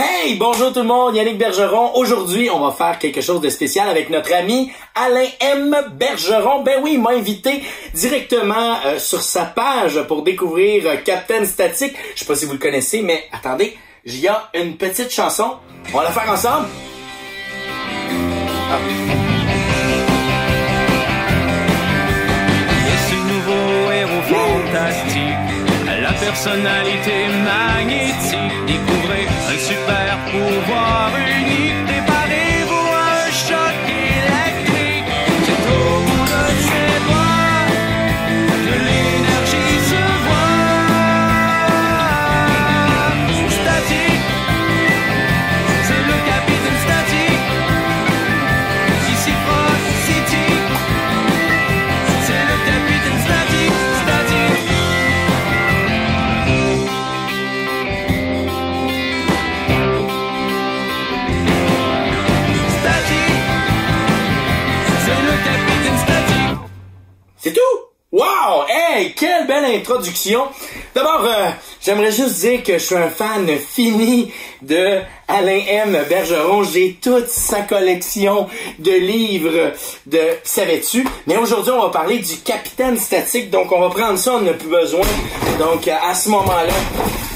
Hey, bonjour tout le monde, Yannick Bergeron. Aujourd'hui, on va faire quelque chose de spécial avec notre ami Alain M. Bergeron. Ben oui, il m'a invité directement sur sa page pour découvrir Captain Statique. Je sais pas si vous le connaissez, mais attendez, il y a une petite chanson. On va la faire ensemble. Ah. Et ce nouveau héros fantastique, la personnalité magnétique, découvrez un super pouvoir unique, préparez-vous à un choc électrique. C'est au bout de ses doigts que l'énergie se voit. Statique, c'est le capitaine Statique. Ici Frog City, c'est le capitaine Statique. Statique. C'est tout? Wow! Hey! Quelle belle introduction! D'abord, j'aimerais juste dire que je suis un fan fini de Alain M. Bergeron. J'ai toute sa collection de livres de Savais-tu? Mais aujourd'hui, on va parler du Capitaine Statique. Donc, on va prendre ça, on n'a plus besoin. Donc, à ce moment-là,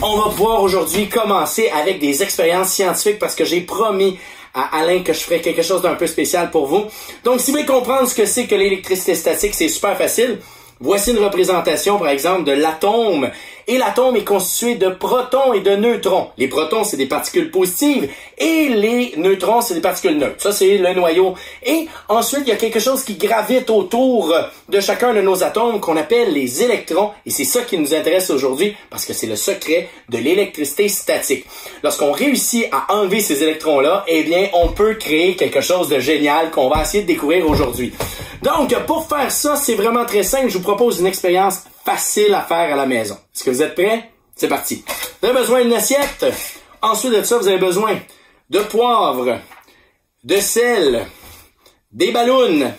on va pouvoir aujourd'hui commencer avec des expériences scientifiques parce que j'ai promis à Alain que je ferai quelque chose d'un peu spécial pour vous. Donc, si vous voulez comprendre ce que c'est que l'électricité statique, c'est super facile. Voici une représentation, par exemple, de l'atome. Et l'atome est constitué de protons et de neutrons. Les protons, c'est des particules positives et les neutrons, c'est des particules neutres. Ça, c'est le noyau. Et ensuite, il y a quelque chose qui gravite autour de chacun de nos atomes qu'on appelle les électrons. Et c'est ça qui nous intéresse aujourd'hui parce que c'est le secret de l'électricité statique. Lorsqu'on réussit à enlever ces électrons-là, eh bien, on peut créer quelque chose de génial qu'on va essayer de découvrir aujourd'hui. Donc, pour faire ça, c'est vraiment très simple. Je vous propose une expérience facile à faire à la maison. Est-ce que vous êtes prêts? C'est parti. Vous avez besoin d'une assiette. Ensuite de ça, vous avez besoin de poivre, de sel, des ballons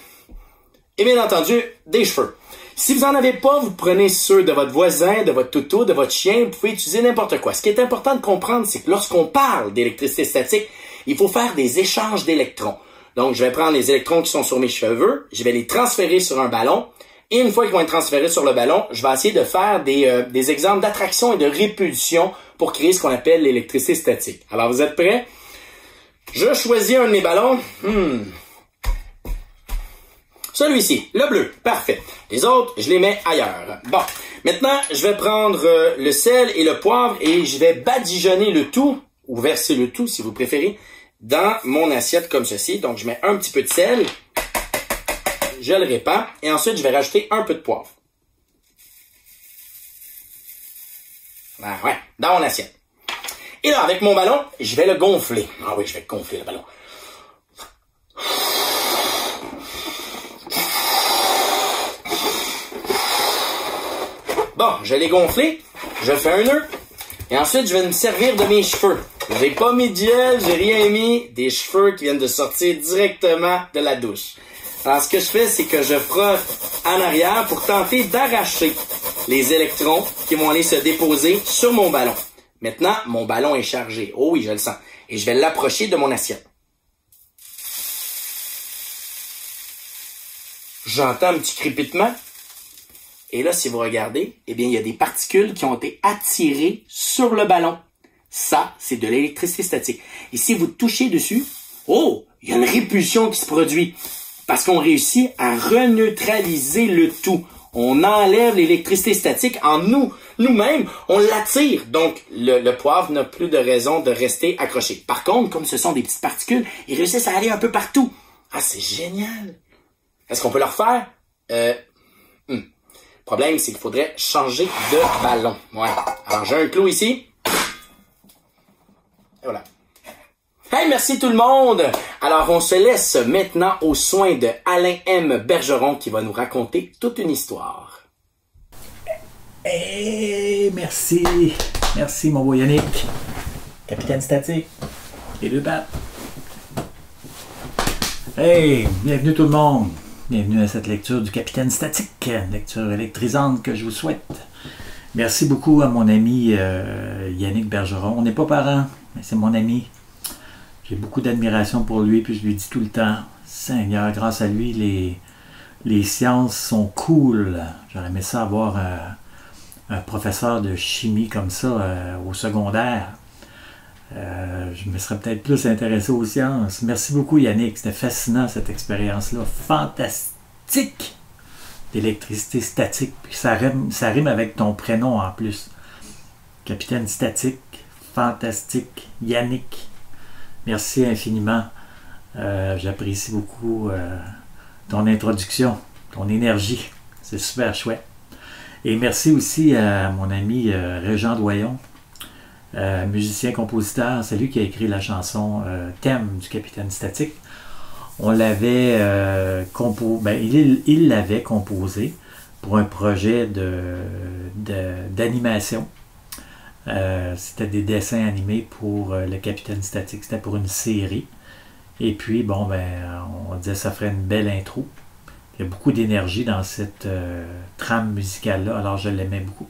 et bien entendu, des cheveux. Si vous n'en avez pas, vous prenez ceux de votre voisin, de votre toutou, de votre chien. Vous pouvez utiliser n'importe quoi. Ce qui est important de comprendre, c'est que lorsqu'on parle d'électricité statique, il faut faire des échanges d'électrons. Donc, je vais prendre les électrons qui sont sur mes cheveux, je vais les transférer sur un ballon, et une fois qu'ils vont être transférés sur le ballon, je vais essayer de faire des exemples d'attraction et de répulsion pour créer ce qu'on appelle l'électricité statique. Alors, vous êtes prêts? Je choisis un de mes ballons. Celui-ci, le bleu, parfait. Les autres, je les mets ailleurs. Bon, maintenant, je vais prendre le sel et le poivre et je vais badigeonner le tout, ou verser le tout si vous préférez, dans mon assiette comme ceci. Donc, je mets un petit peu de sel, je le répands, et ensuite, je vais rajouter un peu de poivre. Ah ouais, dans mon assiette. Et là, avec mon ballon, je vais le gonfler. Ah oui, je vais gonfler le ballon. Bon, je l'ai gonflé, je fais un nœud, et ensuite, je vais me servir de mes cheveux. J'ai pas mis de gel, j'ai rien mis, des cheveux qui viennent de sortir directement de la douche. Alors, ce que je fais, c'est que je frotte en arrière pour tenter d'arracher les électrons qui vont aller se déposer sur mon ballon. Maintenant, mon ballon est chargé. Oh oui, je le sens. Et je vais l'approcher de mon assiette. J'entends un petit crépitement. Et là, si vous regardez, eh bien, il y a des particules qui ont été attirées sur le ballon. Ça, c'est de l'électricité statique. Et si vous touchez dessus, oh, il y a une répulsion qui se produit. Parce qu'on réussit à reneutraliser le tout. On enlève l'électricité statique en nous-mêmes, on l'attire. Donc, le poivre n'a plus de raison de rester accroché. Par contre, comme ce sont des petites particules, ils réussissent à aller un peu partout. Ah, c'est génial! Est-ce qu'on peut le refaire? Le problème, c'est qu'il faudrait changer de ballon. Ouais. Alors, j'ai un clou ici. Et voilà. Hey, merci tout le monde! Alors, on se laisse maintenant aux soins de Alain M. Bergeron qui va nous raconter toute une histoire. Hey, merci. Merci, mon beau Yannick. Capitaine Statique. Les deux pattes. Hey, bienvenue tout le monde. Bienvenue à cette lecture du Capitaine Statique. Lecture électrisante que je vous souhaite. Merci beaucoup à mon ami Yannick Bergeron. On n'est pas parents. mais c'est mon ami. J'ai beaucoup d'admiration pour lui, puis je lui dis tout le temps, Seigneur, grâce à lui, les sciences sont cool. J'aurais aimé ça avoir un professeur de chimie comme ça au secondaire. Je me serais peut-être plus intéressé aux sciences. Merci beaucoup Yannick, c'était fascinant cette expérience-là. Fantastique d'électricité statique. Puis ça rime avec ton prénom en plus. Capitaine Statique, fantastique, Yannick. Merci infiniment. J'apprécie beaucoup ton introduction, ton énergie. C'est super chouette. Et merci aussi à mon ami Régent Doyon, musicien-compositeur. C'est lui qui a écrit la chanson thème du Capitaine Statique. On l'avait il l'avait composé pour un projet d'animation. C'était des dessins animés pour le Capitaine Statique. C'était pour une série. Et puis, on disait que ça ferait une belle intro. Il y a beaucoup d'énergie dans cette trame musicale-là, alors je l'aimais beaucoup.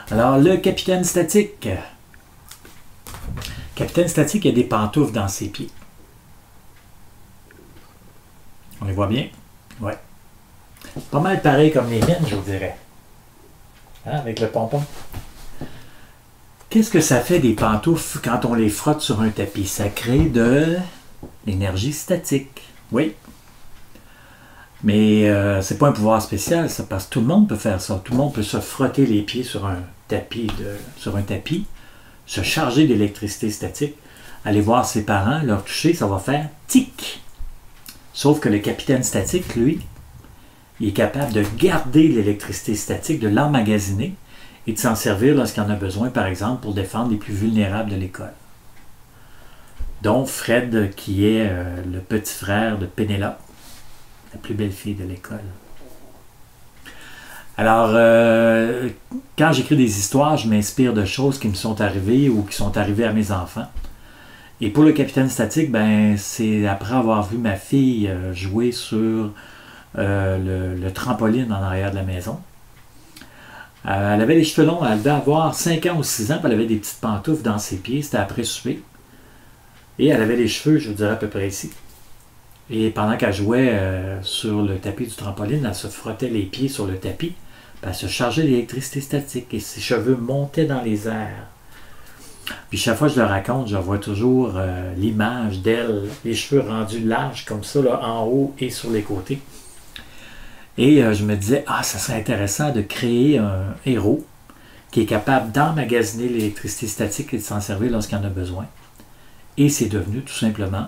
Alors, le Capitaine Statique. Capitaine Statique, il y a des pantoufles dans ses pieds. On les voit bien? Ouais. Pas mal pareil comme les miennes, je vous dirais. Hein, avec le pompon. Qu'est-ce que ça fait des pantoufles quand on les frotte sur un tapis? Ça crée de l'énergie statique. Oui. Mais c'est pas un pouvoir spécial, ça, parce que tout le monde peut faire ça. Tout le monde peut se frotter les pieds sur un tapis, se charger d'électricité statique, aller voir ses parents, leur toucher, ça va faire tic. Sauf que le Capitaine Statique, lui, il est capable de garder l'électricité statique, de l'emmagasiner et de s'en servir lorsqu'il en a besoin, par exemple, pour défendre les plus vulnérables de l'école. Dont Fred, qui est le petit frère de Pénélope, la plus belle fille de l'école. Alors, quand j'écris des histoires, je m'inspire de choses qui me sont arrivées ou qui sont arrivées à mes enfants. Et pour le Capitaine Statique, c'est après avoir vu ma fille jouer sur le trampoline en arrière de la maison. Elle avait les cheveux longs, elle devait avoir 5 ans ou 6 ans, puis elle avait des petites pantoufles dans ses pieds, c'était après souper. Et elle avait les cheveux, je vous dirais à peu près ici. Et pendant qu'elle jouait sur le tapis du trampoline, elle se frottait les pieds sur le tapis, puis elle se chargeait d'électricité statique et ses cheveux montaient dans les airs. Puis chaque fois que je le raconte, je vois toujours l'image d'elle, les cheveux rendus larges comme ça, là, en haut et sur les côtés. Et je me disais, ça serait intéressant de créer un héros qui est capable d'emmagasiner l'électricité statique et de s'en servir lorsqu'il en a besoin. Et c'est devenu tout simplement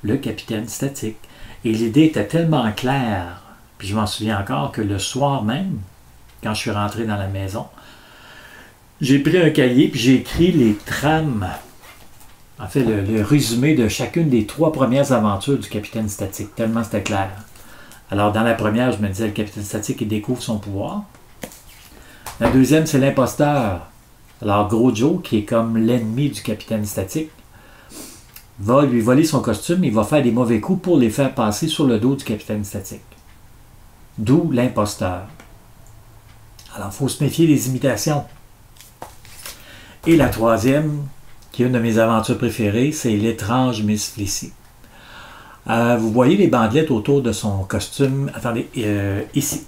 le Capitaine Statique. Et l'idée était tellement claire, puis je m'en souviens encore, que le soir même, quand je suis rentré dans la maison, j'ai pris un cahier puis j'ai écrit les trames, en fait le résumé de chacune des 3 premières aventures du Capitaine Statique, tellement c'était clair. Alors dans la première, je me disais, le Capitaine Statique, il découvre son pouvoir. La deuxième, c'est l'imposteur. Alors Gros Joe, qui est comme l'ennemi du Capitaine Statique, va lui voler son costume, il va faire des mauvais coups pour les faire passer sur le dos du Capitaine Statique. D'où l'imposteur. Alors, il faut se méfier des imitations. Et la troisième, qui est une de mes aventures préférées, c'est l'étrange Miss Fleecy. Vous voyez les bandelettes autour de son costume. Attendez, ici.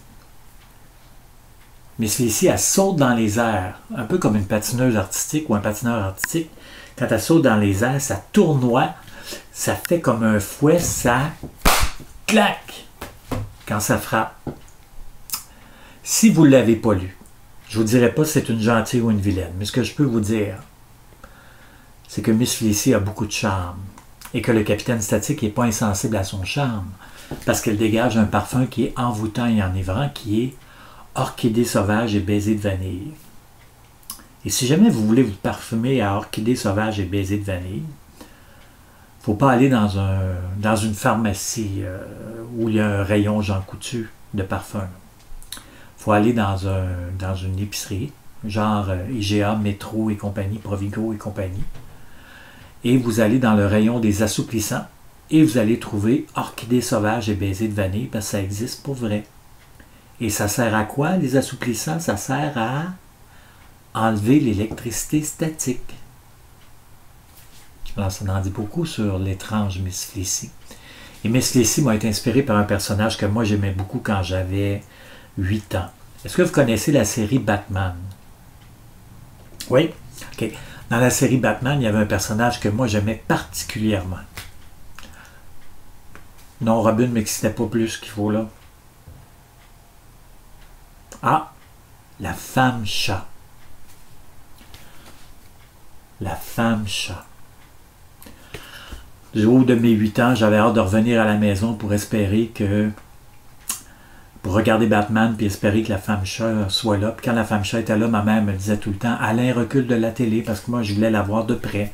Miss Fleecy, elle saute dans les airs, un peu comme une patineuse artistique ou un patineur artistique. Quand elle saute dans les airs, ça tournoie, ça fait comme un fouet, ça claque quand ça frappe. Si vous ne l'avez pas lu, je ne vous dirai pas si c'est une gentille ou une vilaine, mais ce que je peux vous dire, c'est que Miss Fleecy a beaucoup de charme et que le Capitaine Statique n'est pas insensible à son charme parce qu'elle dégage un parfum qui est envoûtant et enivrant, qui est orchidée sauvage et baiser de vanille. Et si jamais vous voulez vous parfumer à orchidée sauvage et baiser de vanille, il ne faut pas aller dans une pharmacie où il y a un rayon Jean Coutu de parfum. Il faut aller dans une épicerie, genre IGA, Métro et compagnie, Provigo et compagnie. Et vous allez dans le rayon des assouplissants et vous allez trouver orchidée sauvage et baiser de vanille parce que ça existe pour vrai. Et ça sert à quoi, les assouplissants? Ça sert à enlever l'électricité statique. Alors, ça en dit beaucoup sur l'étrange Miss Fleissy. Et Miss Fleissy m'a été inspirée par un personnage que moi j'aimais beaucoup quand j'avais 8 ans. Est-ce que vous connaissez la série Batman? Oui? OK. Dans la série Batman, il y avait un personnage que moi j'aimais particulièrement. Non, Robin ne m'excitait pas plus qu'il faut là. Ah! La femme chat. La femme chat. Du haut de mes 8 ans, j'avais hâte de revenir à la maison pour espérer que... pour regarder Batman puis espérer que la femme chat soit là. Puis quand la femme chat était là, ma mère me disait tout le temps « Alain, recule de la télé parce que moi, je voulais la voir de près. »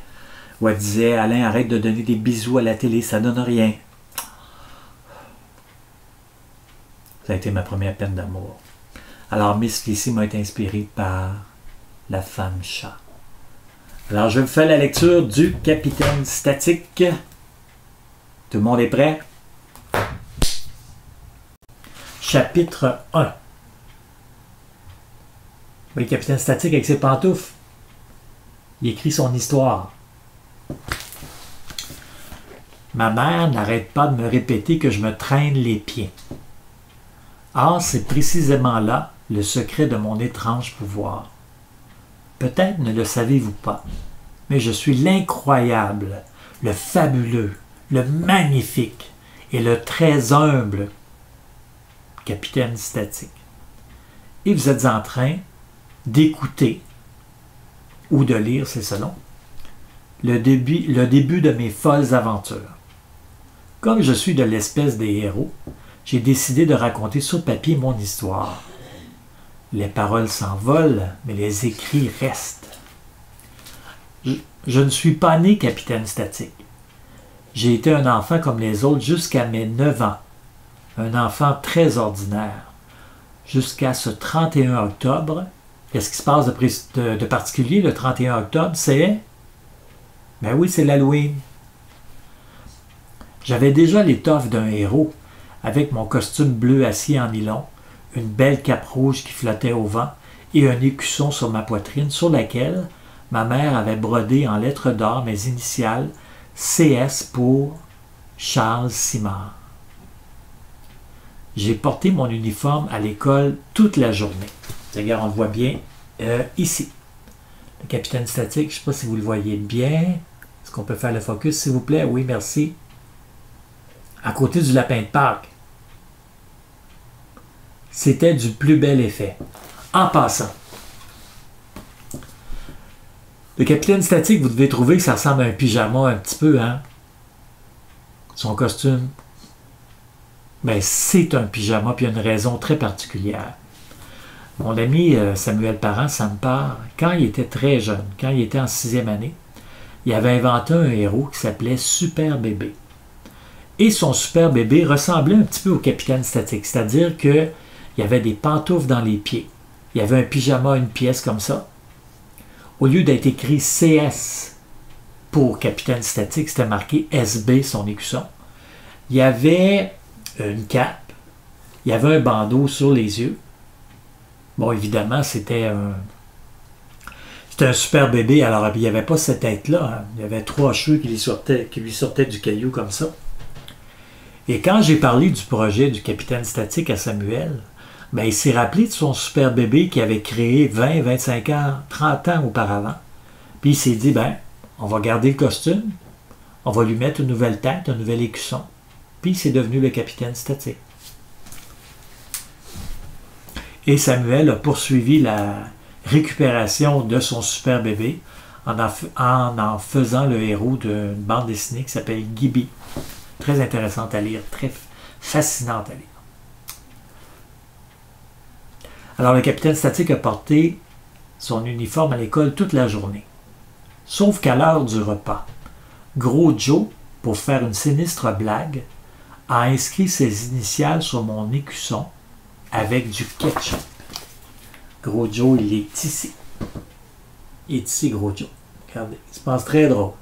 Ou elle disait « Alain, arrête de donner des bisous à la télé, ça donne rien. » Ça a été ma première peine d'amour. Alors, Miss Fleissy m'a été inspirée par la femme chat. Alors, je vais vous faire la lecture du Capitaine Statique. Tout le monde est prêt? Chapitre 1. Oui, le Capitaine Statique avec ses pantoufles. Il écrit son histoire. Ma mère n'arrête pas de me répéter que je me traîne les pieds. Or, c'est précisément là le secret de mon étrange pouvoir. Peut-être ne le savez-vous pas, mais je suis l'incroyable, le fabuleux, le magnifique et le très humble Capitaine Statique. Et vous êtes en train d'écouter ou de lire, c'est selon, le début de mes folles aventures. Comme je suis de l'espèce des héros, j'ai décidé de raconter sur papier mon histoire. Les paroles s'envolent, mais les écrits restent. Je ne suis pas né Capitaine Statique. J'ai été un enfant comme les autres jusqu'à mes 9 ans. Un enfant très ordinaire. Jusqu'à ce 31 octobre. Qu'est-ce qui se passe de particulier le 31 octobre? C'est... Ben oui, c'est l'Halloween. J'avais déjà l'étoffe d'un héros, avec mon costume bleu acier en nylon, une belle cape rouge qui flottait au vent et un écusson sur ma poitrine sur laquelle ma mère avait brodé en lettres d'or mes initiales CS pour Charles Simard. J'ai porté mon uniforme à l'école toute la journée. Regarde, on le voit bien ici. Le Capitaine Statique, je ne sais pas si vous le voyez bien. Est-ce qu'on peut faire le focus, s'il vous plaît? Oui, merci. À côté du lapin de Pâques. C'était du plus bel effet. En passant, le Capitaine Statique, vous devez trouver que ça ressemble à un pyjama un petit peu, hein? Son costume. Mais c'est un pyjama, puis il y a une raison très particulière. Mon ami Samuel Parent, ça me parle, quand il était très jeune, quand il était en 6e année, il avait inventé un héros qui s'appelait Super Bébé. Et son Super Bébé ressemblait un petit peu au Capitaine Statique, c'est-à-dire qu'il y avait des pantoufles dans les pieds. Il y avait un pyjama, une pièce comme ça. Au lieu d'être écrit CS pour Capitaine Statique, c'était marqué SB, son écusson. Il y avait une cape, il y avait un bandeau sur les yeux. Bon, évidemment, c'était un super bébé, alors il n'y avait pas cette tête-là. Hein. Il y avait 3 cheveux qui lui sortaient du caillou comme ça. Et quand j'ai parlé du projet du Capitaine Statique à Samuel, ben, il s'est rappelé de son super bébé qu'il avait créé 20, 25 ans, 30 ans auparavant. Puis il s'est dit, ben, on va garder le costume, on va lui mettre une nouvelle tête, un nouvel écusson. Puis c'est devenu le Capitaine Statique. Et Samuel a poursuivi la récupération de son super bébé en faisant le héros d'une bande dessinée qui s'appelle Gibi. Très intéressante à lire, très fascinante à lire. Alors le Capitaine Statique a porté son uniforme à l'école toute la journée. Sauf qu'à l'heure du repas, Gros Joe, pour faire une sinistre blague, a inscrit ses initiales sur mon écusson avec du ketchup. Gros Joe, il est ici. Il est ici, Gros Joe. Regardez, il se passe très drôle.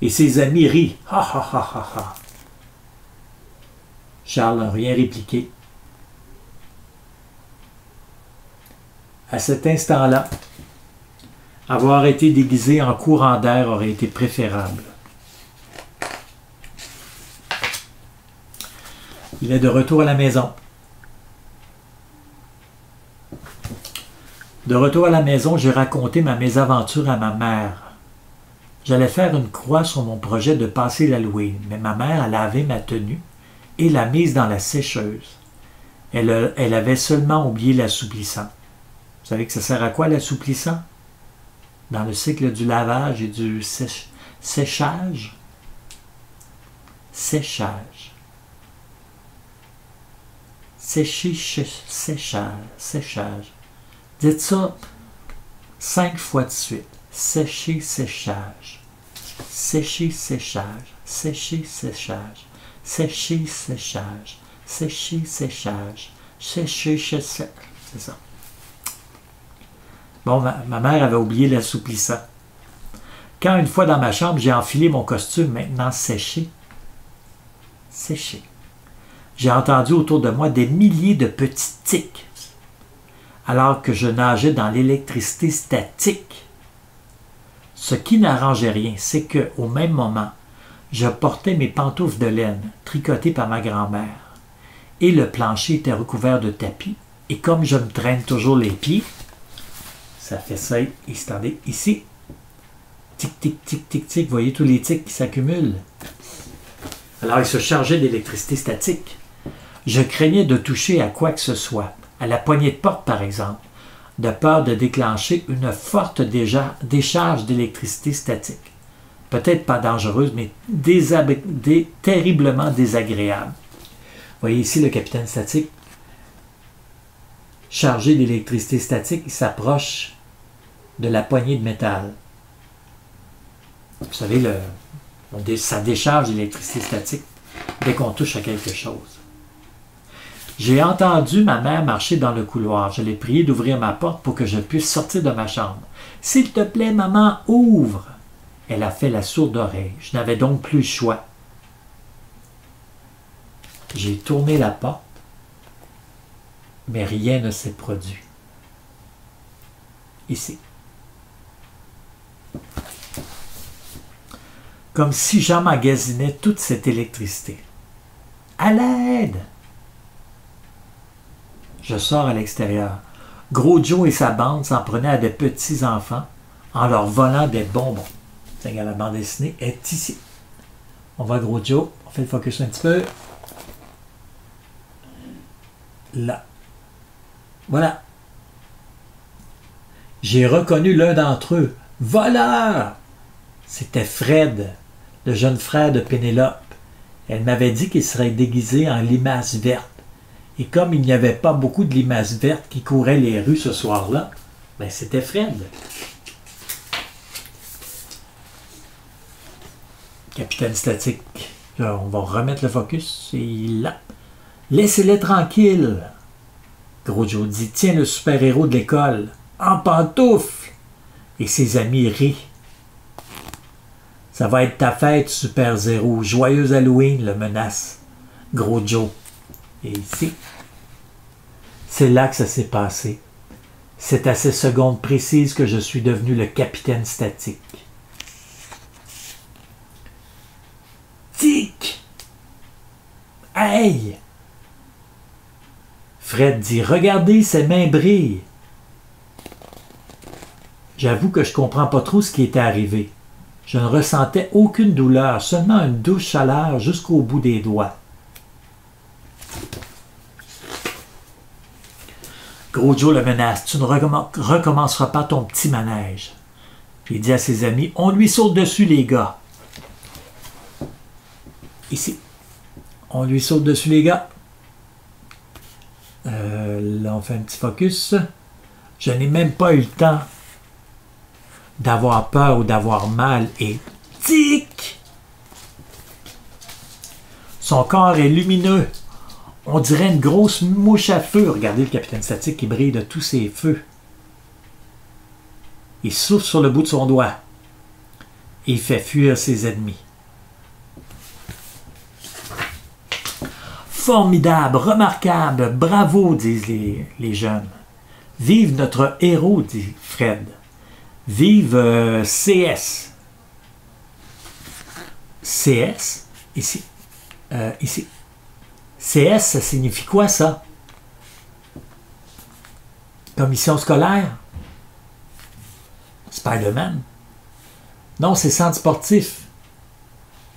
Et ses amis rient. Ha ha ha ha ha. Charles n'a rien répliqué. À cet instant-là, Avoir été déguisé en courant d'air aurait été préférable. Il est de retour à la maison. De retour à la maison, j'ai raconté ma mésaventure à ma mère. J'allais faire une croix sur mon projet de passer l'Halloween, mais ma mère a lavé ma tenue et l'a mise dans la sécheuse. Elle avait seulement oublié l'assouplissant. Vous savez que ça sert à quoi l'assouplissant? Dans le cycle du lavage et du séchage? Séchage. Séchage. Dites ça 5 fois de suite. Sécher, séchage. Sécher, séchage. Sécher, séchage. Sécher, séchage. Sécher, séchage. Sécher, séchage. C'est ça. Bon, ma mère avait oublié l'assouplissant. Quand une fois dans ma chambre, j'ai enfilé mon costume maintenant séché. Séché. J'ai entendu autour de moi des milliers de petits tics, alors que je nageais dans l'électricité statique. Ce qui n'arrangeait rien, c'est que, au même moment, je portais mes pantoufles de laine, tricotées par ma grand-mère, et le plancher était recouvert de tapis, et comme je me traîne toujours les pieds, ça fait ça, attendez, ici, tic, tic, tic, tic, tic, vous voyez tous les tics qui s'accumulent. Alors il se chargeait d'électricité statique. Je craignais de toucher à quoi que ce soit, à la poignée de porte par exemple, de peur de déclencher une forte décharge d'électricité statique. Peut-être pas dangereuse, mais terriblement désagréable. Vous voyez ici le capitaine statique, chargé d'électricité statique, il s'approche de la poignée de métal. Vous savez, ça décharge d'électricité statique dès qu'on touche à quelque chose. J'ai entendu ma mère marcher dans le couloir. Je l'ai priée d'ouvrir ma porte pour que je puisse sortir de ma chambre. « S'il te plaît, maman, ouvre !» Elle a fait la sourde oreille. Je n'avais donc plus le choix. J'ai tourné la porte, mais rien ne s'est produit. Ici. Comme si j'emmagasinais toute cette électricité. À l'aide! Je sors à l'extérieur. Gros Joe et sa bande s'en prenaient à des petits enfants en leur volant des bonbons. La bande dessinée est ici. On voit Gros Joe. On fait le focus un petit peu. Là. Voilà. J'ai reconnu l'un d'entre eux. Voleur! C'était Fred, le jeune frère de Pénélope. Elle m'avait dit qu'il serait déguisé en limace verte. Et comme il n'y avait pas beaucoup de limaces vertes qui couraient les rues ce soir-là, ben c'était Fred. Capitaine statique. Là, on va remettre le focus. Et là. Laissez-les tranquilles. Gros Joe dit, tiens le super-héros de l'école, en pantoufles. Et ses amis rient. Ça va être ta fête, Super Zéro. Joyeux Halloween, le menace. Gros Joe. Et ici, c'est là que ça s'est passé. C'est à ces secondes précises que je suis devenu le capitaine statique. Tic! Hey! Fred dit, regardez, ses mains brillent. J'avoue que je comprends pas trop ce qui était arrivé. Je ne ressentais aucune douleur, seulement une douce chaleur jusqu'au bout des doigts. Gros Joe le menace, tu ne recommenceras pas ton petit manège. Puis il dit à ses amis, on lui saute dessus les gars. Ici. On lui saute dessus les gars. Là on fait un petit focus. Je n'ai même pas eu le temps d'avoir peur ou d'avoir mal et tic! Son corps est lumineux. On dirait une grosse mouche à feu. Regardez le capitaine statique qui brille de tous ses feux. Il souffle sur le bout de son doigt. Et il fait fuir ses ennemis. Formidable, remarquable, bravo, disent les jeunes. Vive notre héros, dit Fred. Vive CS. CS, ici. Ici. CS, ça signifie quoi, ça? Commission scolaire? Spider-Man? Non, c'est centre sportif.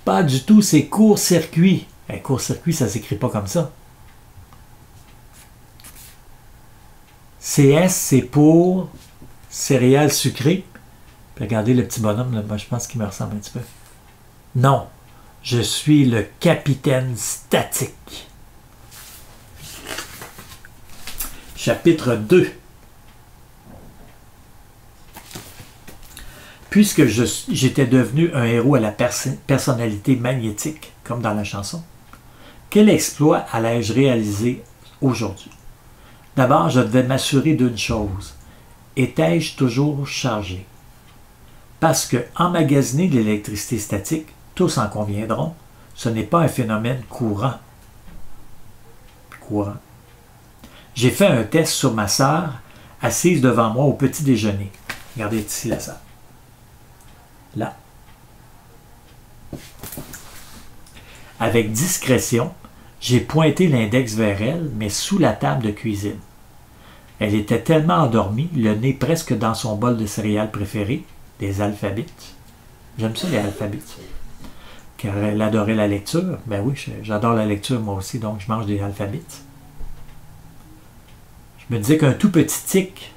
Pas du tout, c'est court-circuit. Court-circuit, ça ne s'écrit pas comme ça. CS, c'est pour céréales sucrées. Puis regardez le petit bonhomme, là, je pense qu'il me ressemble un petit peu. Non, je suis le capitaine statique. Chapitre 2. Puisque j'étais devenu un héros à la personnalité magnétique, comme dans la chanson, quel exploit allais-je réaliser aujourd'hui? D'abord, je devais m'assurer d'une chose. Étais-je toujours chargé? Parce que emmagasiner de l'électricité statique, tous en conviendront, ce n'est pas un phénomène courant. J'ai fait un test sur ma sœur, assise devant moi au petit déjeuner. Regardez ici la sœur. Là. Avec discrétion, j'ai pointé l'index vers elle, mais sous la table de cuisine. Elle était tellement endormie, le nez presque dans son bol de céréales préféré, des alphabets. J'aime ça, les alphabets. Car elle adorait la lecture. Ben oui, j'adore la lecture moi aussi, donc je mange des alphabets. Je me disais qu'un tout petit tic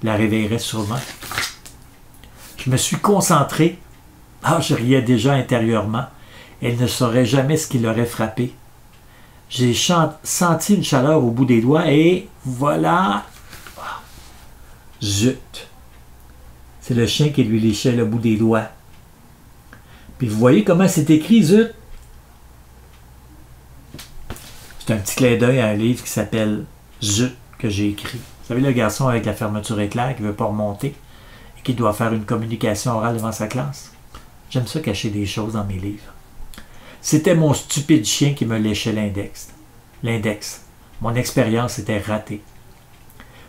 la réveillerait sûrement. Je me suis concentré. Je riais déjà intérieurement. Elle ne saurait jamais ce qui l'aurait frappé. J'ai senti une chaleur au bout des doigts et voilà. Zut. C'est le chien qui lui léchait le bout des doigts. Puis vous voyez comment c'est écrit, zut. C'est un petit clin d'œil à un livre qui s'appelle Zut que j'ai écrit. Vous savez, le garçon avec la fermeture éclair qui ne veut pas remonter et qui doit faire une communication orale devant sa classe. J'aime ça cacher des choses dans mes livres. C'était mon stupide chien qui me léchait l'index. Mon expérience était ratée.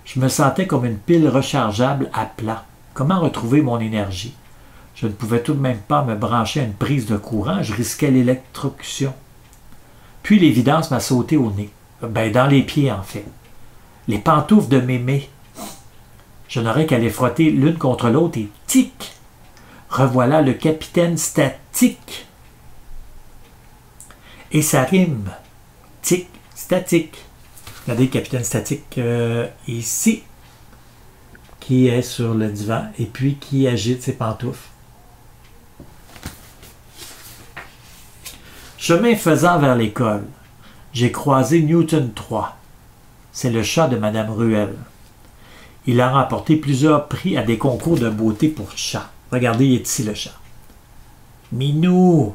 Je me sentais comme une pile rechargeable à plat. Comment retrouver mon énergie? Je ne pouvais tout de même pas me brancher à une prise de courant, je risquais l'électrocution. Puis l'évidence m'a sauté au nez. Dans les pieds, en fait. Les pantoufles de mémé. Je n'aurais qu'à les frotter l'une contre l'autre et tic! Revoilà le capitaine statique. Et ça rime. Tic, statique. Regardez le capitaine statique ici, qui est sur le divan et puis qui agite ses pantoufles. Chemin faisant vers l'école, j'ai croisé Newton III. C'est le chat de Madame Ruel. Il a remporté plusieurs prix à des concours de beauté pour chat. Regardez, il est ici le chat. Minou!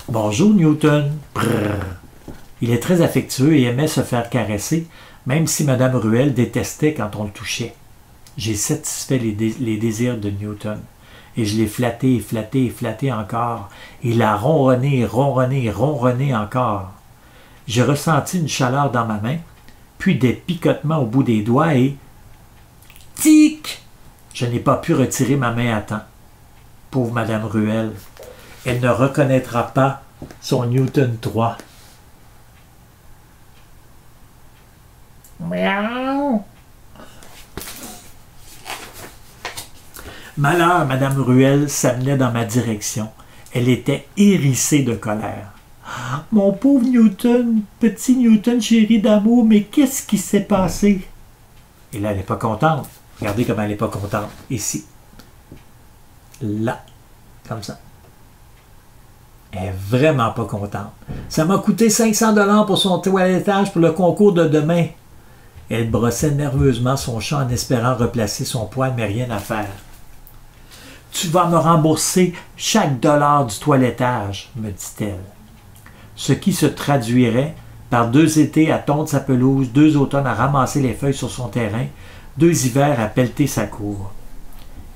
Bonjour Newton. Brrr. Il est très affectueux et aimait se faire caresser, même si Madame Ruel détestait quand on le touchait. J'ai satisfait les désirs de Newton. Et je l'ai flatté, flatté, flatté encore. Il a ronronné, ronronné, ronronné encore. J'ai ressenti une chaleur dans ma main, puis des picotements au bout des doigts et... Tic! Je n'ai pas pu retirer ma main à temps. Pauvre Madame Ruel. Elle ne reconnaîtra pas son Newton III. Miaou! Malheur, Madame Ruel s'amenait dans ma direction. Elle était hérissée de colère. « Mon pauvre Newton, petit Newton chéri d'amour, mais qu'est-ce qui s'est passé? » Et là, elle n'est pas contente. Regardez comment elle n'est pas contente. Ici. Là. Comme ça. Elle n'est vraiment pas contente. Ça m'a coûté 500 $ pour son toilettage pour le concours de demain. Elle brossait nerveusement son chat en espérant replacer son poil, mais rien à faire. Tu vas me rembourser chaque dollar du toilettage, me dit-elle. Ce qui se traduirait par 2 étés à tondre sa pelouse, 2 automnes à ramasser les feuilles sur son terrain, 2 hivers à pelleter sa cour.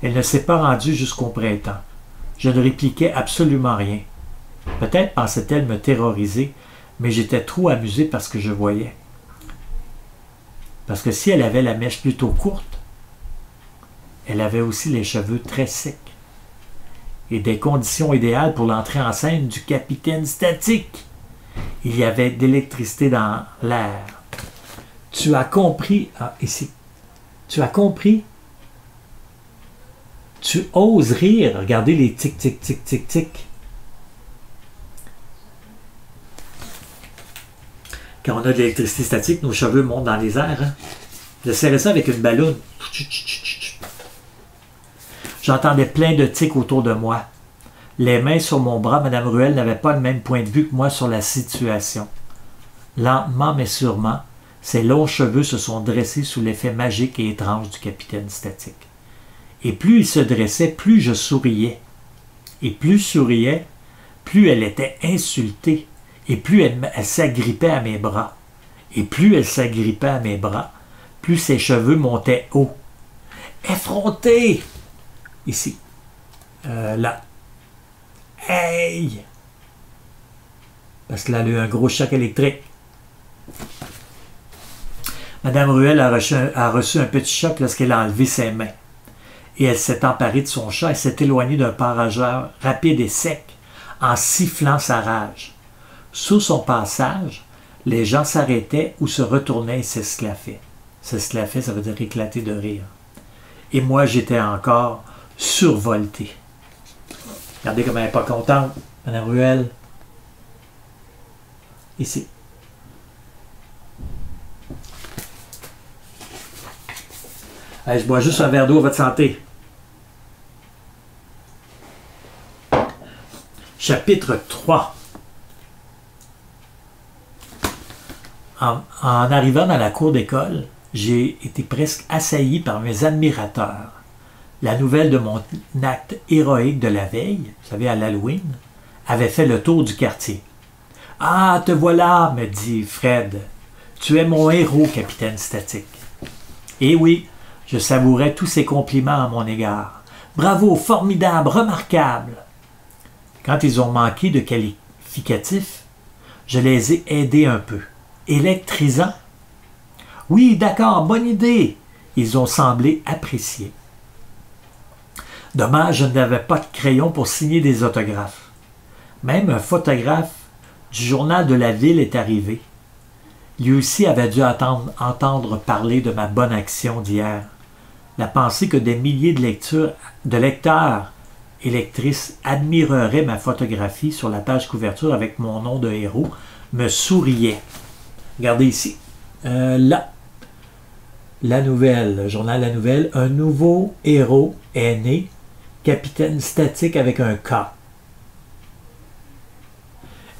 Elle ne s'est pas rendue jusqu'au printemps. Je ne répliquais absolument rien. Peut-être pensait-elle me terroriser, mais j'étais trop amusé par ce que je voyais. Parce que si elle avait la mèche plutôt courte, elle avait aussi les cheveux très secs. Et des conditions idéales pour l'entrée en scène du capitaine Statique. Il y avait d'électricité dans l'air. Tu as compris. Ah, ici. Tu as compris? Tu oses rire. Regardez les tic, tic, tic, tic, tic. Quand on a de l'électricité statique, nos cheveux montent dans les airs. Hein? Je serrais ça avec une balloune. J'entendais plein de tics autour de moi. Les mains sur mon bras, Mme Ruel n'avait pas le même point de vue que moi sur la situation. Lentement mais sûrement, ses longs cheveux se sont dressés sous l'effet magique et étrange du capitaine Statique. Et plus il se dressait, plus je souriais. Et plus je souriais, plus elle était insultée. Et plus elle s'agrippait à mes bras. Et plus elle s'agrippait à mes bras, plus ses cheveux montaient haut. Effronté! Ici. Là. Hey! Parce qu'elle a eu un gros choc électrique. Madame Ruel a reçu un petit choc lorsqu'elle a enlevé ses mains. Et elle s'est emparée de son chat et s'est éloignée d'un parageur rapide et sec, en sifflant sa rage. Sous son passage, les gens s'arrêtaient ou se retournaient et s'esclaffaient. S'esclaffer, ça veut dire éclater de rire. Et moi, j'étais encore survolté. Regardez comme elle n'est pas contente, Mme Ruel. Ici. Allez, je bois juste un verre d'eau à votre santé. Chapitre 3. En arrivant dans la cour d'école, j'ai été presque assailli par mes admirateurs. La nouvelle de mon acte héroïque de la veille, vous savez, à l'Halloween, avait fait le tour du quartier. « Ah, te voilà, me dit Fred. Tu es mon héros, capitaine Statique. » Et oui, je savourais tous ces compliments à mon égard. « Bravo, formidable, remarquable. » Quand ils ont manqué de qualificatifs, je les ai aidés un peu. Électrisant? Oui, d'accord, bonne idée. Ils ont semblé apprécier. Dommage, je n'avais pas de crayon pour signer des autographes. Même un photographe du journal de la ville est arrivé. Lui aussi avait dû entendre parler de ma bonne action d'hier. La pensée que des milliers de lecteurs et lectrices admireraient ma photographie sur la page couverture avec mon nom de héros me souriait. Regardez ici. Là. La Nouvelle, le journal La Nouvelle. Un nouveau héros est né. Capitaine Statique avec un K.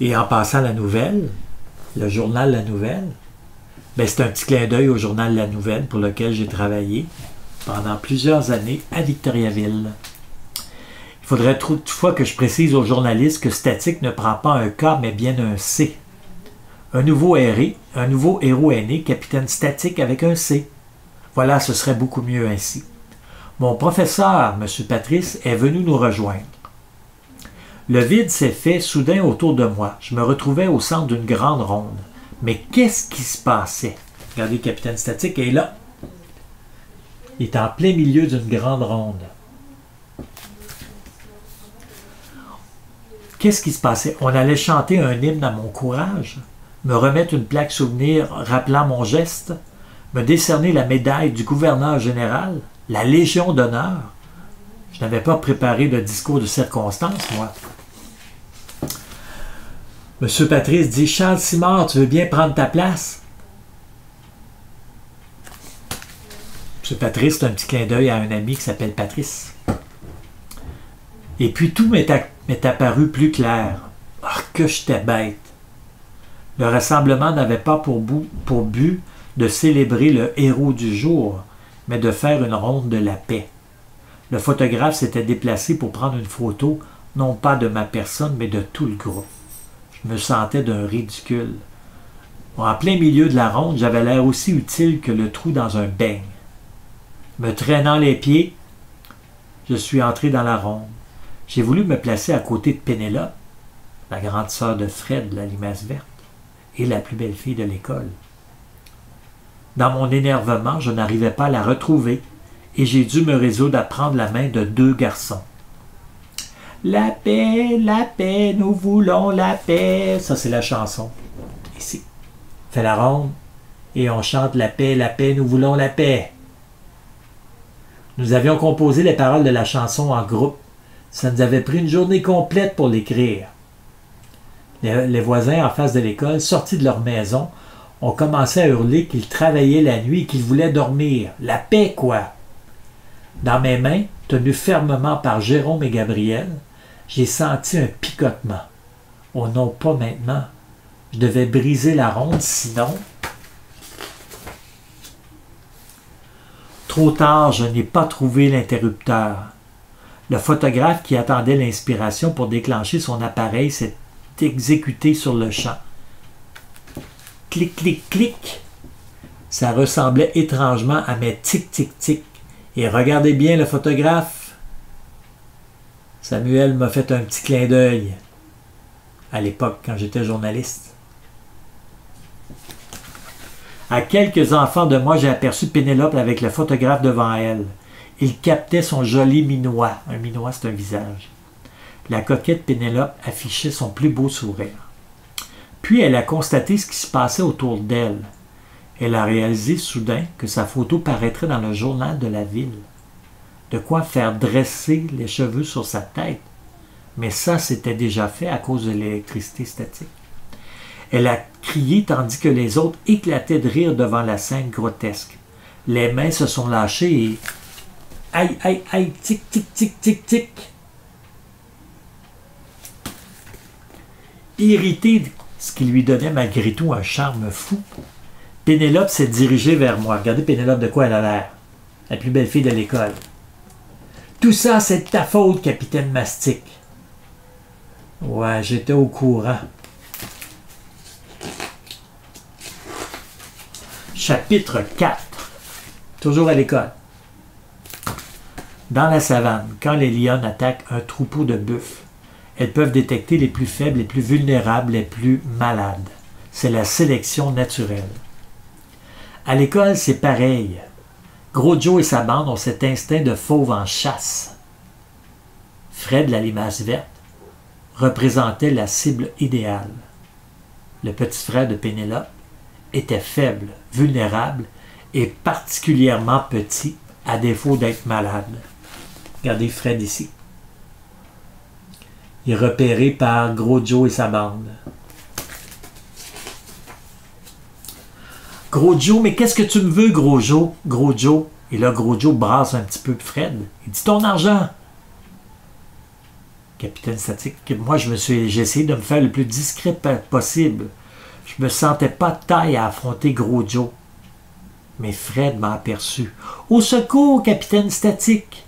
Et en passant La Nouvelle, le journal La Nouvelle, ben c'est un petit clin d'œil au journal La Nouvelle pour lequel j'ai travaillé pendant plusieurs années à Victoriaville. Il faudrait toutefois que je précise aux journalistes que Statique ne prend pas un K mais bien un C. Un nouveau héros est né, capitaine Statique avec un C. Voilà, ce serait beaucoup mieux ainsi. Mon professeur, M. Patrice, est venu nous rejoindre. Le vide s'est fait soudain autour de moi. Je me retrouvais au centre d'une grande ronde. Mais qu'est-ce qui se passait? Regardez, le capitaine Statique est là. Il est en plein milieu d'une grande ronde. Qu'est-ce qui se passait? On allait chanter un hymne à mon courage, me remettre une plaque souvenir rappelant mon geste, me décerner la médaille du gouverneur général, la Légion d'honneur. Je n'avais pas préparé de discours de circonstance, moi. Monsieur Patrice dit « Charles Simard, tu veux bien prendre ta place? » Monsieur Patrice, c'est un petit clin d'œil à un ami qui s'appelle Patrice. Et puis tout m'est apparu plus clair. Ah, que j'étais bête! Le rassemblement n'avait pas pour but de célébrer le héros du jour, mais de faire une ronde de la paix. Le photographe s'était déplacé pour prendre une photo, non pas de ma personne, mais de tout le groupe. Je me sentais d'un ridicule. En plein milieu de la ronde, j'avais l'air aussi utile que le trou dans un beigne. Me traînant les pieds, je suis entré dans la ronde. J'ai voulu me placer à côté de Pénélope, la grande sœur de Fred, la limace verte, et la plus belle fille de l'école. Dans mon énervement, je n'arrivais pas à la retrouver et j'ai dû me résoudre à prendre la main de 2 garçons. La paix, nous voulons la paix. Ça, c'est la chanson. Ici. Fait la ronde et on chante la paix, nous voulons la paix. Nous avions composé les paroles de la chanson en groupe. Ça nous avait pris une journée complète pour l'écrire. Les voisins en face de l'école, sortis de leur maison, ont commencé à hurler qu'ils travaillaient la nuit et qu'ils voulaient dormir. La paix, quoi! Dans mes mains, tenues fermement par Jérôme et Gabriel, j'ai senti un picotement. Oh non, pas maintenant. Je devais briser la ronde, sinon... Trop tard, je n'ai pas trouvé l'interrupteur. Le photographe qui attendait l'inspiration pour déclencher son appareil s'est exécuté sur le champ. Clic, clic, clic. Ça ressemblait étrangement à mes tic, tic, tic. Et regardez bien le photographe. Samuel m'a fait un petit clin d'œil. À l'époque, quand j'étais journaliste. À quelques enfants de moi, j'ai aperçu Pénélope avec le photographe devant elle. Il captait son joli minois. Un minois, c'est un visage. La coquette Pénélope affichait son plus beau sourire. Puis elle a constaté ce qui se passait autour d'elle. Elle a réalisé soudain que sa photo paraîtrait dans le journal de la ville. De quoi faire dresser les cheveux sur sa tête. Mais ça, c'était déjà fait à cause de l'électricité statique. Elle a crié tandis que les autres éclataient de rire devant la scène grotesque. Les mains se sont lâchées et... Aïe, aïe, aïe, tic, tic, tic, tic, tic. Irritée, ce qui lui donnait malgré tout un charme fou, Pénélope s'est dirigée vers moi. Regardez Pénélope de quoi elle a l'air. La plus belle fille de l'école. Tout ça, c'est de ta faute, capitaine Mastic. Ouais, j'étais au courant. Chapitre 4. Toujours à l'école. Dans la savane, quand les lionnes attaquent un troupeau de buffles, elles peuvent détecter les plus faibles, les plus vulnérables, les plus malades. C'est la sélection naturelle. À l'école, c'est pareil. Gros Joe et sa bande ont cet instinct de fauve en chasse. Fred, la limace verte, représentait la cible idéale. Le petit frère de Pénélope était faible, vulnérable et particulièrement petit, à défaut d'être malade. Regardez Fred ici. Il est repéré par Gros Joe et sa bande. Gros Joe, mais qu'est-ce que tu me veux, Gros Joe? Gros Joe. Et là, Gros Joe brasse un petit peu Fred. Il dit ton argent. Capitaine Statique, moi, j'ai essayé de me faire le plus discret possible. Je me sentais pas de taille à affronter Gros Joe. Mais Fred m'a aperçu. Au secours, capitaine Statique!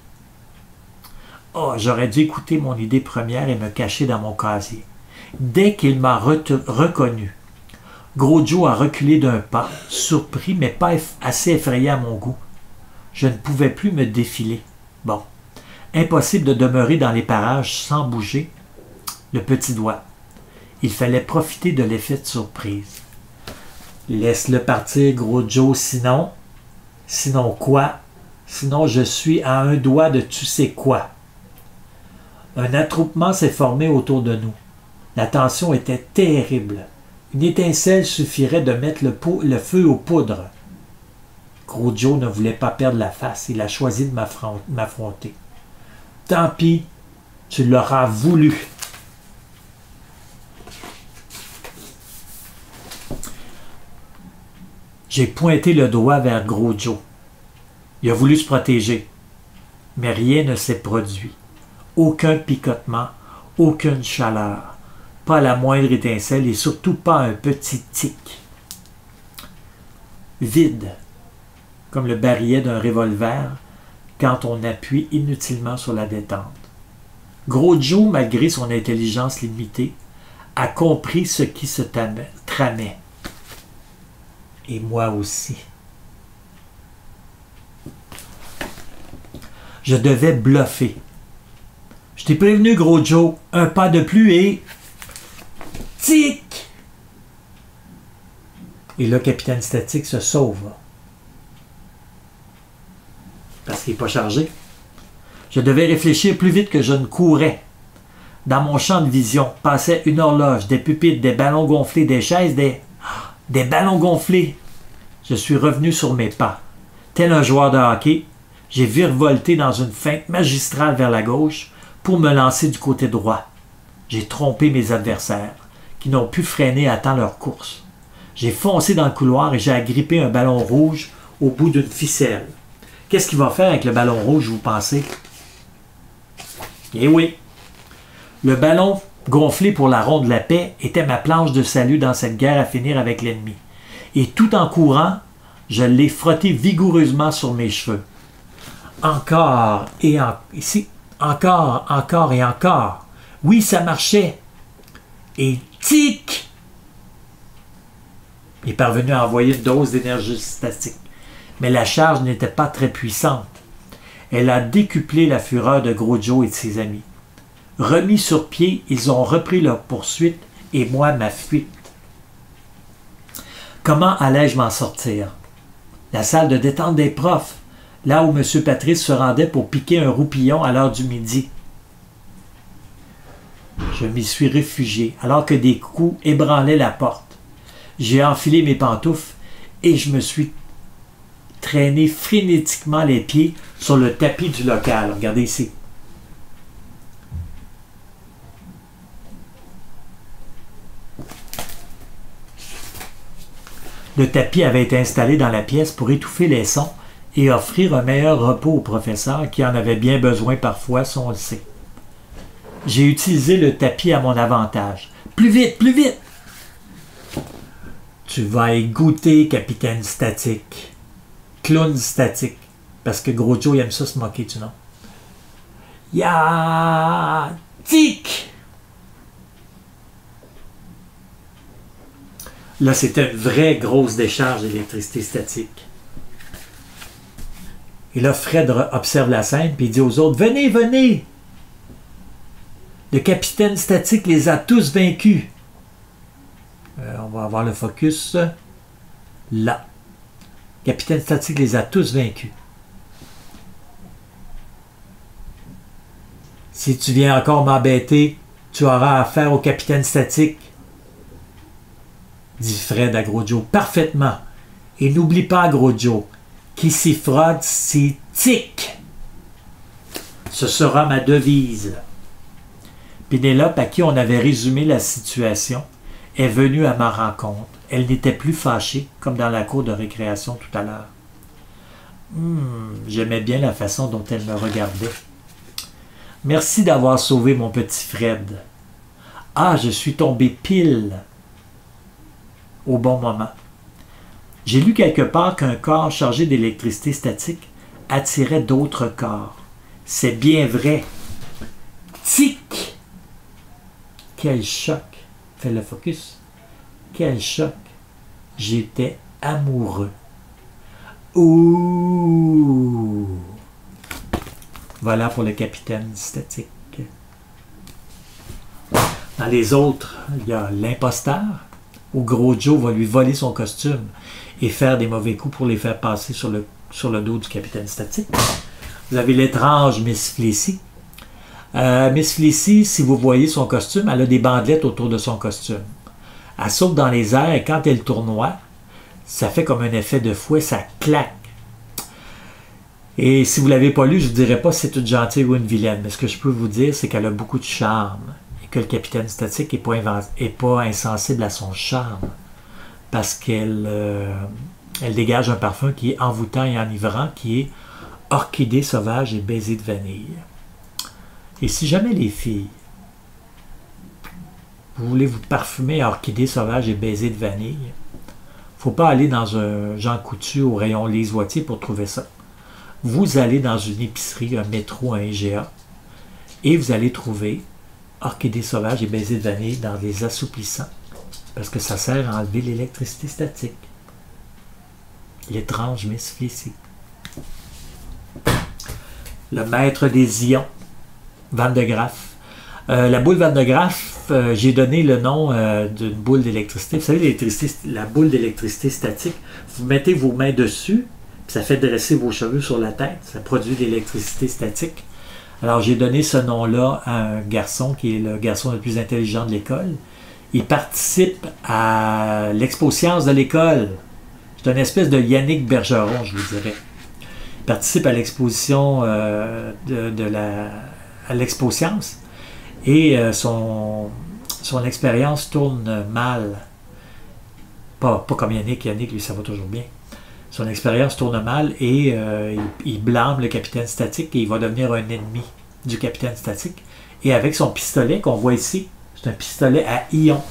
Oh, j'aurais dû écouter mon idée première et me cacher dans mon casier. Dès qu'il m'a reconnu, Gros Joe a reculé d'un pas, surpris mais pas assez effrayé à mon goût. Je ne pouvais plus me défiler. Bon, impossible de demeurer dans les parages sans bouger. Le petit doigt. Il fallait profiter de l'effet de surprise. Laisse-le partir, Gros Joe, sinon... Sinon quoi? Sinon je suis à un doigt de tu sais quoi. Un attroupement s'est formé autour de nous. La tension était terrible. Une étincelle suffirait de mettre le feu aux poudres. Gros Joe ne voulait pas perdre la face. Il a choisi de m'affronter. Tant pis, tu l'auras voulu. J'ai pointé le doigt vers Gros Joe. Il a voulu se protéger, mais rien ne s'est produit. Aucun picotement, aucune chaleur, pas la moindre étincelle et surtout pas un petit tic. Vide, comme le barillet d'un revolver quand on appuie inutilement sur la détente. Gros Joe, malgré son intelligence limitée, a compris ce qui se tramait. Et moi aussi. Je devais bluffer. Je t'ai prévenu, Gros Joe, un pas de plus et... Tic! Et là, Capitaine Statique se sauve. parce qu'il n'est pas chargé. Je devais réfléchir plus vite que je ne courais. Dans mon champ de vision passaient une horloge, des pupitres, des ballons gonflés, des chaises, des ballons gonflés. Je suis revenu sur mes pas. Tel un joueur de hockey, j'ai virevolté dans une feinte magistrale vers la gauche pour me lancer du côté droit. J'ai trompé mes adversaires, qui n'ont pu freiner à temps leur course. J'ai foncé dans le couloir et j'ai agrippé un ballon rouge au bout d'une ficelle. Qu'est-ce qu'il va faire avec le ballon rouge, vous pensez? Eh oui! Le ballon gonflé pour la ronde de la paix était ma planche de salut dans cette guerre à finir avec l'ennemi. Et tout en courant, je l'ai frotté vigoureusement sur mes cheveux. Encore et ici, encore et encore. Oui, ça marchait. Et tic! Il est parvenu à envoyer une dose d'énergie statique. Mais la charge n'était pas très puissante. Elle a décuplé la fureur de Gros Joe et de ses amis. Remis sur pied, ils ont repris leur poursuite et moi ma fuite. Comment allais-je m'en sortir? La salle de détente des profs, là où M. Patrice se rendait pour piquer un roupillon à l'heure du midi. Je m'y suis réfugié, alors que des coups ébranlaient la porte. J'ai enfilé mes pantoufles et je me suis traîné frénétiquement les pieds sur le tapis du local. Regardez ici. Le tapis avait été installé dans la pièce pour étouffer les sons et offrir un meilleur repos au professeur qui en avait bien besoin parfois, si on le sait. J'ai utilisé le tapis à mon avantage. Plus vite, plus vite! Tu vas y goûter, capitaine statique. Clown statique. Parce que Gros Joe il aime ça se moquer du nom. Ya tic! Là, c'était une vraie grosse décharge d'électricité statique. Et là, Fred observe la scène puis il dit aux autres, « Venez, venez! Le capitaine statique les a tous vaincus. » On va avoir le focus là. Capitaine statique les a tous vaincus. Si tu viens encore m'embêter, tu auras affaire au capitaine statique, dit Fred à Gros Joe. Parfaitement. Et n'oublie pas, Gros Joe, qui s'y frotte, s'y tic. Ce sera ma devise. Pénélope, à qui on avait résumé la situation, est venue à ma rencontre. Elle n'était plus fâchée, comme dans la cour de récréation tout à l'heure. J'aimais bien la façon dont elle me regardait. Merci d'avoir sauvé mon petit Fred. Ah, je suis tombé pile au bon moment. J'ai lu quelque part qu'un corps chargé d'électricité statique attirait d'autres corps. C'est bien vrai. Tic! Quel choc! Fais le focus. Quel choc! J'étais amoureux. Ouh! Voilà pour le capitaine statique. Dans les autres, il y a l'imposteur, où Gros Joe va lui voler son costume et faire des mauvais coups pour les faire passer sur le dos du capitaine statique. Vous avez l'étrange Miss Flecy. Miss Flecy, si vous voyez son costume, elle a des bandelettes autour de son costume. Elle saute dans les airs et quand elle tournoie, ça fait comme un effet de fouet, ça claque. Et si vous ne l'avez pas lu, je ne vous dirai pas si c'est une gentille ou une vilaine, mais ce que je peux vous dire, c'est qu'elle a beaucoup de charme et que le capitaine statique n'est pas insensible à son charme parce qu'elle elle dégage un parfum qui est envoûtant et enivrant, qui est orchidée sauvage et baiser de vanille. Et si jamais les filles, vous voulez vous parfumer à orchidée sauvage et baiser de vanille, il ne faut pas aller dans un Jean Coutu au rayon Lise Wattier pour trouver ça. Vous allez dans une épicerie, un métro, un IGA, et vous allez trouver orchidée sauvage et baiser de vanille dans des assouplissants, parce que ça sert à enlever l'électricité statique. L'étrange Miss Flecy. Le maître des ions, Van de Graaff. La boule Van de Graaff, j'ai donné le nom d'une boule d'électricité. Vous savez, la boule d'électricité statique, vous mettez vos mains dessus, Ça fait dresser vos cheveux sur la tête. Ça produit de l'électricité statique. Alors, j'ai donné ce nom-là à un garçon qui est le garçon le plus intelligent de l'école. Il participe à l'expo science de l'école. C'est une espèce de Yannick Bergeron, je vous dirais. Il participe à l'exposition à l'expo science et son expérience tourne mal. Pas comme Yannick. Yannick, lui, ça va toujours bien. Son expérience tourne mal et il blâme le capitaine Statique et il va devenir un ennemi du capitaine Statique. Et avec son pistolet qu'on voit ici, c'est un pistolet à ion.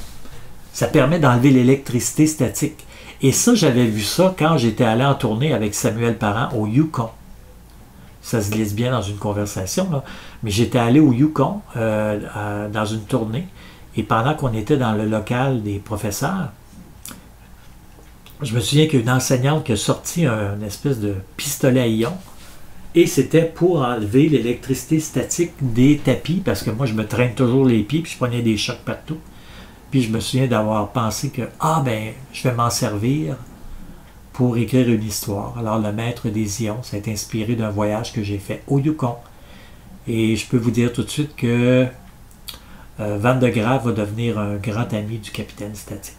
Ça permet d'enlever l'électricité statique. Et ça, j'avais vu ça quand j'étais allé en tournée avec Samuel Parent au Yukon. Ça se glisse bien dans une conversation, là. Mais j'étais allé au Yukon dans une tournée. Et pendant qu'on était dans le local des professeurs, je me souviens qu'il y a une enseignante qui a sorti une espèce de pistolet à ion. Et c'était pour enlever l'électricité statique des tapis, parce que moi, je me traîne toujours les pieds, puis je prenais des chocs partout. Puis je me souviens d'avoir pensé que, je vais m'en servir pour écrire une histoire. Alors, le maître des ions, ça a été inspiré d'un voyage que j'ai fait au Yukon. Et je peux vous dire tout de suite que Van de Graaff va devenir un grand ami du capitaine Statique.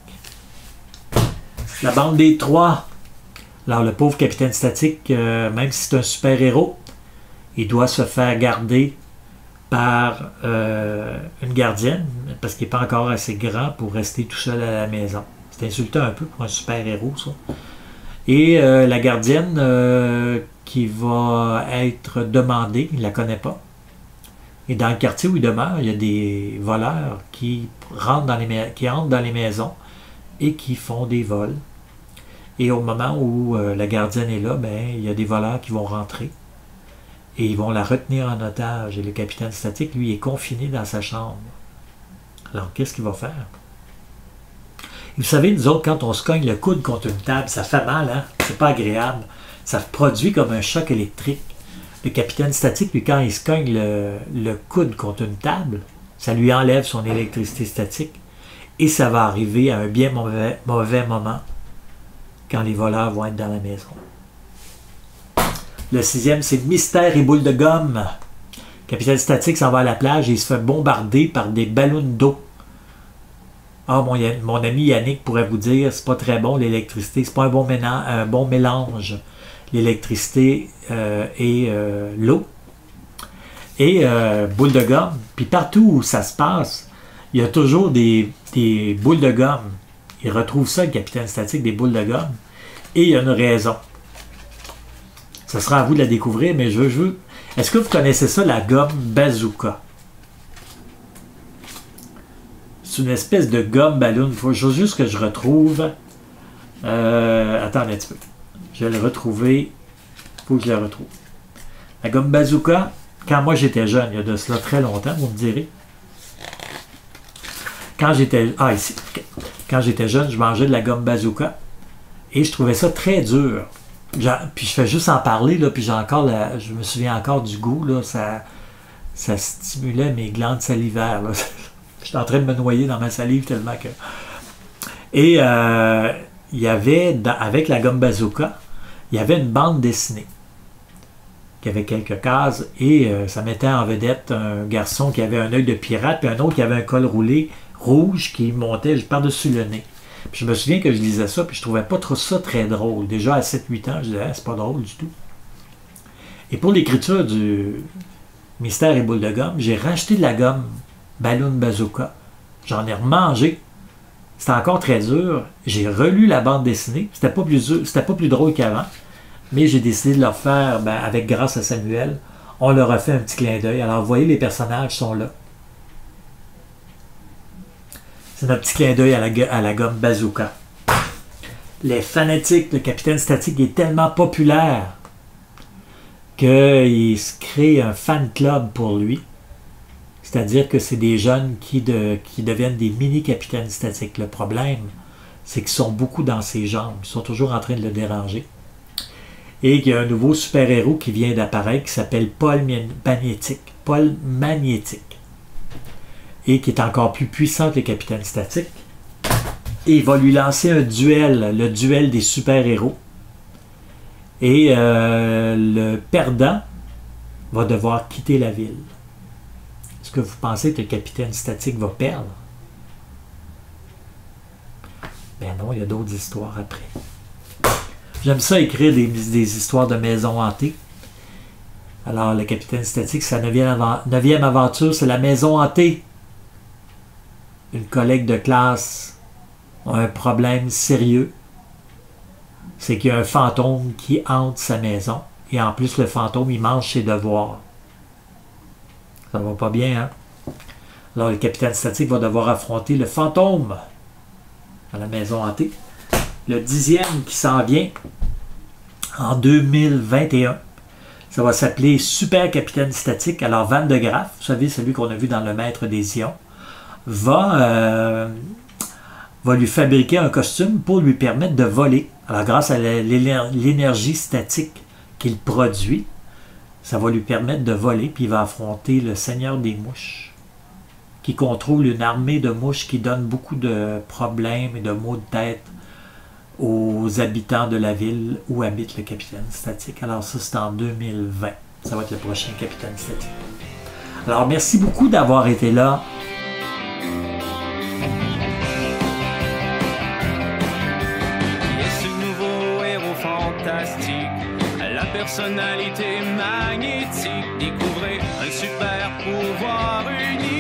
La bande des trois. Alors, le pauvre capitaine Statique, même si c'est un super-héros, il doit se faire garder par une gardienne, parce qu'il n'est pas encore assez grand pour rester tout seul à la maison. C'est insultant un peu pour un super-héros, ça. Et la gardienne qui va être demandée, il ne la connaît pas. Et dans le quartier où il demeure, il y a des voleurs qui entrent dans les maisons et qui font des vols. Et au moment où la gardienne est là, il y a des voleurs qui vont rentrer et ils vont la retenir en otage. Et le capitaine Statique, lui, est confiné dans sa chambre. Alors, qu'est-ce qu'il va faire? Vous savez, nous autres, quand on se cogne le coude contre une table, ça fait mal, hein? C'est pas agréable. Ça produit comme un choc électrique. Le capitaine Statique, lui, quand il se cogne le coude contre une table, ça lui enlève son électricité statique. Et ça va arriver à un bien mauvais moment quand les voleurs vont être dans la maison. Le 6e, c'est Mystère et boule de gomme. Capitaine Statique s'en va à la plage et il se fait bombarder par des ballons d'eau. Ah, mon ami Yannick pourrait vous dire, c'est pas très bon l'électricité, c'est pas un bon mélange, l'électricité et l'eau. Et boule de gomme. Puis partout où ça se passe, il y a toujours des boules de gomme. Il retrouve ça, le capitaine Statique, des boules de gomme. Et il y a une raison. Ce sera à vous de la découvrir, mais je veux... Est-ce que vous connaissez ça, la gomme bazooka? C'est une espèce de gomme ballon. Il faut juste que je retrouve... attendez un petit peu. Je vais le retrouver. Il faut que je le retrouve. La gomme bazooka, quand moi j'étais jeune, il y a de cela très longtemps, vous me direz. Quand j'étais... Ah, ici. Quand j'étais jeune, je mangeais de la gomme bazooka. Et je trouvais ça très dur. Puis je fais juste en parler, là, puis je me souviens encore du goût, là, ça stimulait mes glandes salivaires. J'étais en train de me noyer dans ma salive tellement que... Et il y avait, avec la gomme bazooka, il y avait une bande dessinée qui avait quelques cases et ça mettait en vedette un garçon qui avait un œil de pirate puis un autre qui avait un col roulé rouge qui montait par-dessus le nez. Puis je me souviens que je lisais ça, puis je trouvais pas trop ça très drôle. Déjà à 7-8 ans, je disais, c'est pas drôle du tout. Et pour l'écriture du Mystère et boule de gomme, j'ai racheté de la gomme Balloon Bazooka. J'en ai remangé. C'était encore très dur. J'ai relu la bande dessinée. C'était pas plus drôle qu'avant. Mais j'ai décidé de leur faire, grâce à Samuel, on leur a fait un petit clin d'œil. Alors, vous voyez, les personnages sont là. C'est notre petit clin d'œil à la gomme bazooka. Les fanatiques, le capitaine Statique est tellement populaire qu'il se crée un fan club pour lui. C'est-à-dire que c'est des jeunes qui deviennent des mini-capitaines Statiques. Le problème, c'est qu'ils sont beaucoup dans ses jambes. Ils sont toujours en train de le déranger. Et qu'il y a un nouveau super-héros qui vient d'apparaître qui s'appelle Paul Magnétique. Paul Magnétique. Et qui est encore plus puissant que le capitaine Statique. Et il va lui lancer un duel, le duel des super-héros. Et le perdant va devoir quitter la ville. Est-ce que vous pensez que le capitaine statique va perdre? Ben non, il y a d'autres histoires après. J'aime ça écrire des histoires de maisons hantées. Alors, le capitaine statique, sa neuvième aventure, c'est la maison hantée. Une collègue de classe a un problème sérieux. C'est qu'il y a un fantôme qui hante sa maison. Et en plus, le fantôme, il mange ses devoirs. Ça va pas bien, hein? Alors, le capitaine statique va devoir affronter le fantôme à la maison hantée. Le 10e qui s'en vient en 2021. Ça va s'appeler Super Capitaine Statique. Alors, Van de Graaff, vous savez, celui qu'on a vu dans Le Maître des Ions, va lui fabriquer un costume pour lui permettre de voler. Alors, grâce à l'énergie statique qu'il produit, ça va lui permettre de voler, puis il va affronter le Seigneur des Mouches, qui contrôle une armée de mouches qui donne beaucoup de problèmes et de maux de tête aux habitants de la ville où habite le capitaine statique. Alors ça, c'est en 2020. Ça va être le prochain capitaine statique. Alors, merci beaucoup d'avoir été là. La personnalité magnétique, découvrez un super pouvoir unique.